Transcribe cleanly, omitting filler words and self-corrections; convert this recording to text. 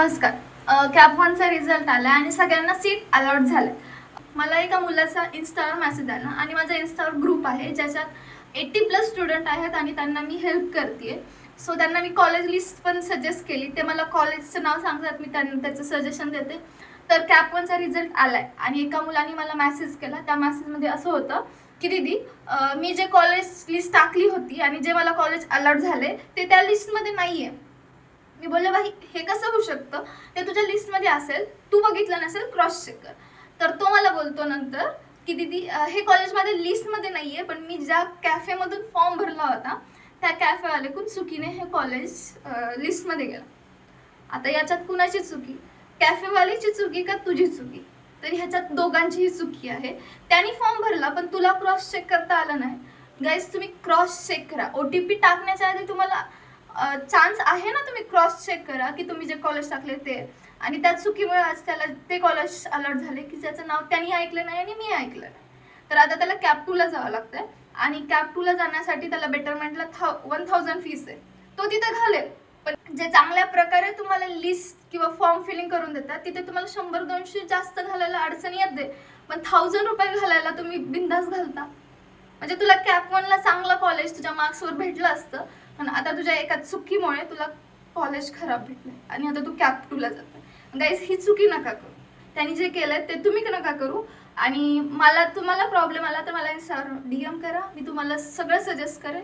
नमस्कार. Cap वनचा result आला आणि सगळ्यांना सीट अलॉट झाले. मला एका मुलाचा इन्स्टावर मेसेज आला आणि माझा इन्स्टावर ग्रुप आहे ज्याच्यात 80+ स्टुडंट आहेत आणि त्यांना मी हेल्प करते. सो त्यांना मी कॉलेज लिस्ट पण सजेस्ट केली. ते मला कॉलेजचं नाव सांगतात, मी त्यांना त्याचं सजेशन देते. तर कॅप वनचा रिझल्ट आला आहे आणि एका मुलाने मला मेसेज केला. त्या मेसेजमध्ये असं होतं की दीदी, मी जे कॉलेज लिस्ट टाकली होती आणि जे मला कॉलेज अलॉट झाले ते त्या लिस्टमध्ये नाही आहे. मी बोलले भाई हे कसं होऊ शकतं, ते तुझ्या लिस्टमध्ये असेल, तू बघितलं नसेल, क्रॉस चेक कर. तर तो मला बोलतो नंतर की दीदी, हे कॉलेज माझ्या लिस्टमध्ये नाही आहे, पण मी ज्या कॅफेमधून फॉर्म भरला होता त्या कॅफेवालेकडून चुकीने हे कॉलेज लिस्टमध्ये गेलं. आता याच्यात कुणाची चुकी, कॅफेवालीची चुकी का तुझी चुकी? तर ह्याच्यात दोघांचीही चुकी आहे. त्यांनी फॉर्म भरला पण तुला क्रॉस चेक करता आलं नाही. गाईज, तुम्ही क्रॉस चेक करा. OTP टाकण्याच्या आधी तुम्हाला चान्स आहे ना, तुम्ही क्रॉस चेक करा की तुम्ही जे कॉलेज टाकले ते. आणि त्या चुकीमुळे आज त्याला ते कॉलेज अलॉट झाले की ज्याचं नाव त्यांनी ऐकलं नाही आणि मी ऐकलं नाही. तर आता त्याला कॅप 2ला जावं लागतंय आणि कॅप 2ला जाण्यासाठी त्याला बेटरमेंटला 1000 फीस आहे. तो तिथे घालेल, पण जे चांगल्या प्रकारे तुम्हाला लिस्ट किंवा फॉर्म फिलिंग करून देतात तिथे तुम्हाला 100-200 जास्त घालायला अडचण येते. पण 1000 रुपये घालायला तुम्ही बिंदास घालता. म्हणजे तुला कॅप 1ला चांगलं कॉलेज तुझ्या मार्क्सवर भेटलं असतं, पण आता तुझ्या एका चुकीमुळे तुला कॉलेज खराब भेटलंय आणि आता तू कॅप 2ला जातोय. गाईज, ही चुकी नका करू. त्यांनी जे केलंय ते तुम्ही नका करू. आणि तुम्हाला प्रॉब्लेम आला तर मला इंस्टावर DM करा, मी तुम्हाला सगळं सजेस्ट करेन.